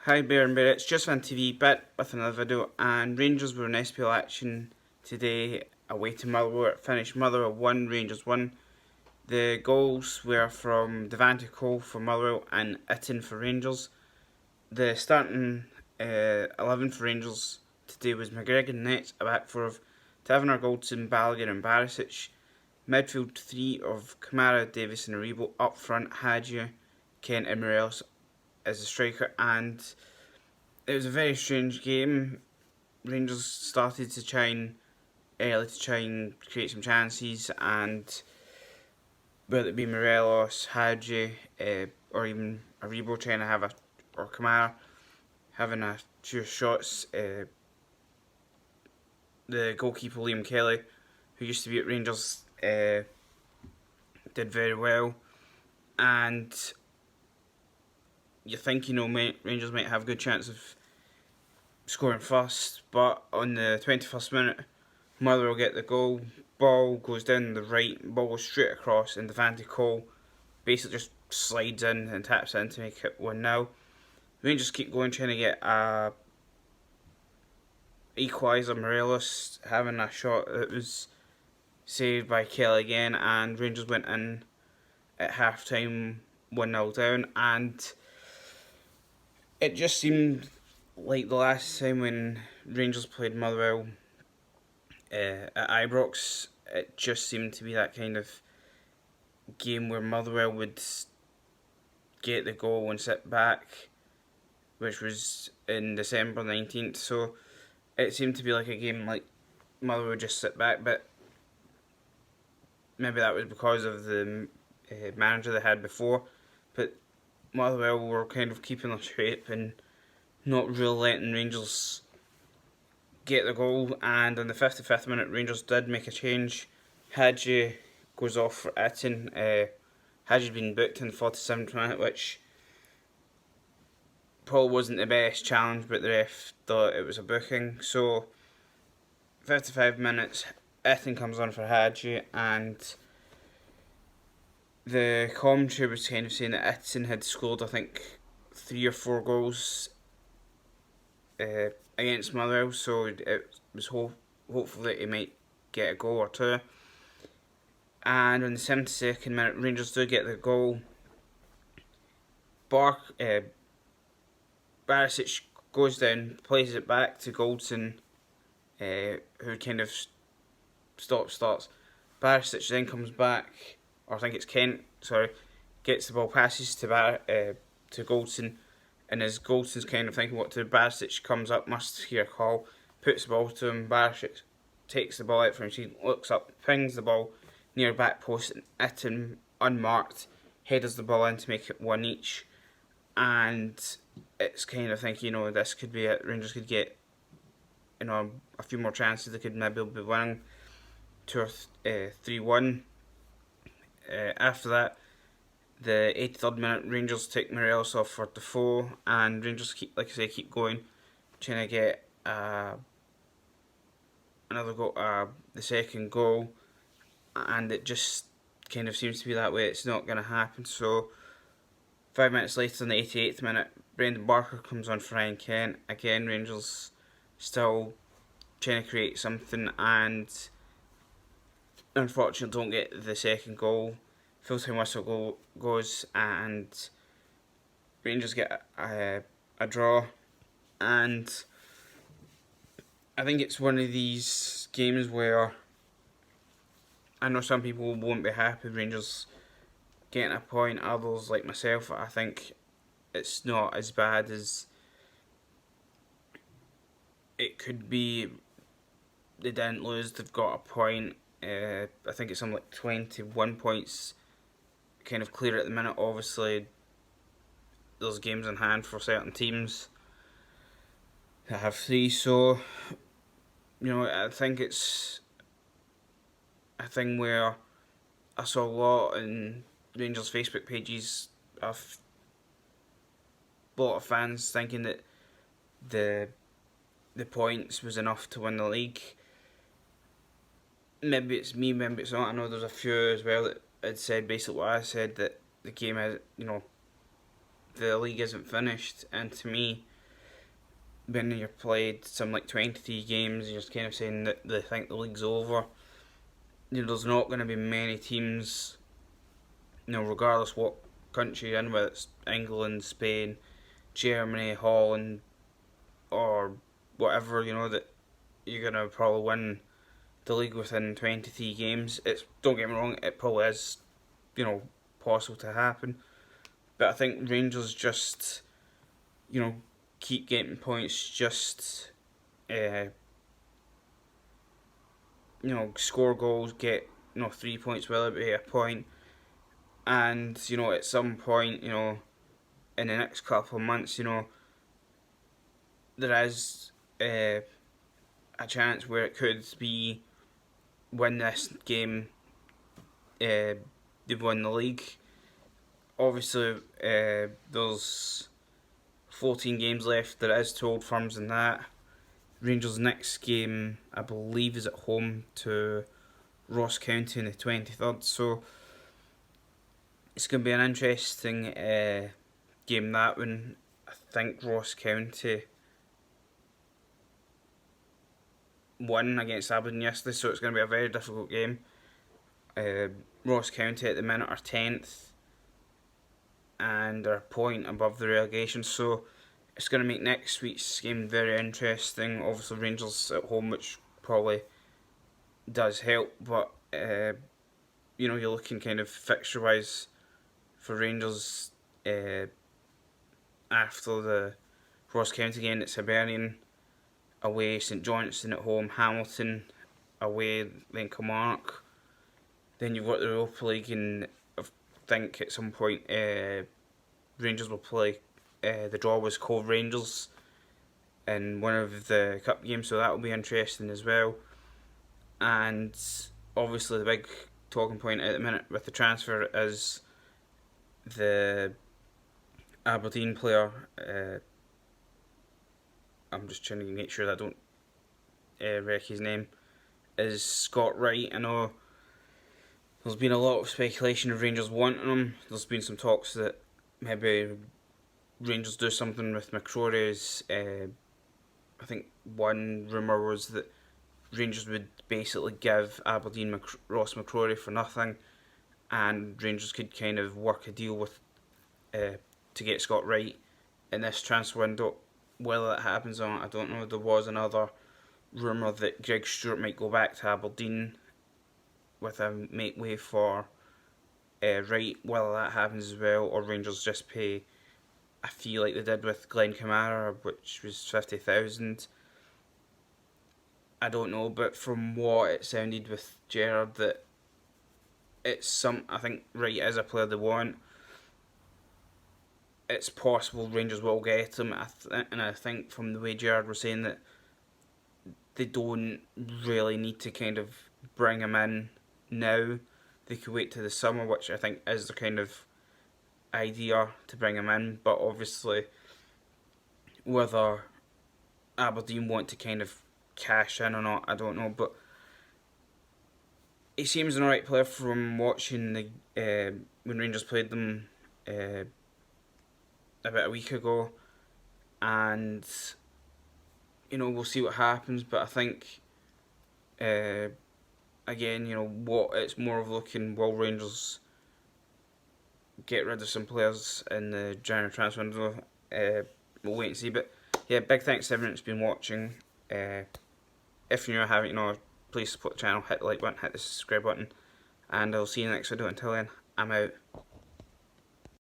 Hi Bear and Bear, it's just on TV back with another video, and Rangers were in SPFL action today away to Motherwell. It finished Motherwell 1, Rangers 1. The goals were from Devante Cole for Motherwell and Itten for Rangers. The starting 11 for Rangers today was McGregor Nets, a back four of Taverner, Goldson, Balogun and Barisic. Midfield 3 of Kamara, Davis and Aribo. Up front, Hadji, Kent and Morelos as a striker, and it was a very strange game. Rangers started to try and create some chances, and whether it be Morelos, Hadji, or even Aribo trying to or Kamara having a few shots. The goalkeeper Liam Kelly, who used to be at Rangers, did very well, and you think Rangers might have a good chance of scoring first, but on the 21st minute, Motherwell will get the goal. Ball goes down the right, ball goes straight across, and Devante Cole basically just slides in and taps in to make it 1-0. Rangers keep going, trying to get a equaliser. Morelos having a shot that was saved by Kelly again, and Rangers went in at half time 1-0 down, and it just seemed like the last time when Rangers played Motherwell at Ibrox. It just seemed to be that kind of game where Motherwell would get the goal and sit back, which was in December 19th. So it seemed to be like a game like Motherwell would just sit back, but maybe that was because of the manager they had before. But Motherwell were kind of keeping their shape and not really letting Rangers get the goal, and in the 55th minute Rangers did make a change. Hadji goes off for Itten. Hadji'd been booked in the 47th minute, which probably wasn't the best challenge, but the ref thought it was a booking. So 55 minutes, Itten comes on for Hadji, and the commentary was kind of saying that Itten had scored, I think, 3 or 4 goals against Motherwell, so it was hopeful that he might get a goal or two. And in the 72nd minute, Rangers do get the goal. Barisic goes down, plays it back to Goldson, who kind of starts. Barisic then comes back, or I think it's Kent, gets the ball, passes to Goldson, and as Goldson's kind of thinking what to do, Barisic comes up, must hear a call, puts the ball to him. Barisic takes the ball out from him, looks up, pings the ball near back post, and Itten, unmarked, headers the ball in to make it 1 each. And it's kind of thinking, this could be it. Rangers could get, a few more chances. They could maybe be winning 2 or 3-1. After that, the 83rd minute, Rangers take Morelos off for Defoe, and Rangers keep going, trying to get another goal, the second goal, and it just kind of seems to be that way. It's not going to happen. So 5 minutes later, in the 88th minute, Brendan Barker comes on for Ryan Kent. Again, Rangers still trying to create something, and unfortunately don't get the second goal. Full-time whistle goes, and Rangers get a draw. And I think it's one of these games where I know some people won't be happy with Rangers getting a point. Others, like myself, I think it's not as bad as it could be. They didn't lose, they've got a point. I think it's something like 21 points, kind of clear at the minute. Obviously, there's games in hand for certain teams that have 3, so I think it's a thing where I saw a lot in Rangers Facebook pages of a lot of fans thinking that the points was enough to win the league. Maybe it's me, maybe it's not. I know there's a few as well that had said basically what I said, that the game is, the league isn't finished, and to me, when you've played some like 23 games, you're just kind of saying that they think the league's over. There's not going to be many teams, regardless what country you're in, whether it's England, Spain, Germany, Holland, or whatever, that you're going to probably win the league within 23 games. Don't get me wrong, it probably is, possible to happen. But I think Rangers just, keep getting points, just, score goals, get, 3 points, whether it be a point. And, at some point, in the next couple of months, there is a chance where it could be win this game, they've won the league. Obviously, there's 14 games left. There is 2 Old Firms in that. Rangers' next game, I believe, is at home to Ross County on the 23rd. So it's going to be an interesting game, that one. I think Ross County won against Aberdeen yesterday, so it's going to be a very difficult game. Ross County at the minute are 10th and are a point above the relegation, so it's going to make next week's game very interesting. Obviously Rangers at home, which probably does help, but you're looking kind of fixture wise for Rangers after the Ross County game. It's Hibernian away, St Johnstone at home, Hamilton away, then Kilmarnock. Then you've got the Europa League, and I think at some point Rangers will play. The draw was Cove Rangers in one of the cup games, so that will be interesting as well. And obviously the big talking point at the minute with the transfer is the Aberdeen player. I'm just trying to make sure that I don't wreck his name. Is Scott Wright. I know there's been a lot of speculation of Rangers wanting him. There's been some talks that maybe Rangers do something with McCrory's. I think one rumour was that Rangers would basically give Aberdeen Ross McCrory for nothing, and Rangers could kind of work a deal with to get Scott Wright in this transfer window. Whether that happens or not, I don't know. There was another rumour that Greg Stewart might go back to Aberdeen with a make way for Wright. Whether that happens as well, or Rangers just pay a fee like they did with Glenn Kamara, which was 50,000. I don't know, but from what it sounded with Gerrard, that I think Wright is a player they want. It's possible Rangers will get him, and I think from the way Gerrard was saying that they don't really need to kind of bring him in now. They could wait to the summer, which I think is the kind of idea to bring him in. But obviously, whether Aberdeen want to kind of cash in or not, I don't know. But he seems an alright player from watching the when Rangers played them about a week ago, and we'll see what happens. But I think again, what it's more of looking, will Rangers get rid of some players in the January transfer window? We'll wait and see. But yeah, big thanks to everyone that's been watching. If you're haven't, please support the channel, hit the like button, hit the subscribe button, and I'll see you in the next video. Until then, I'm out.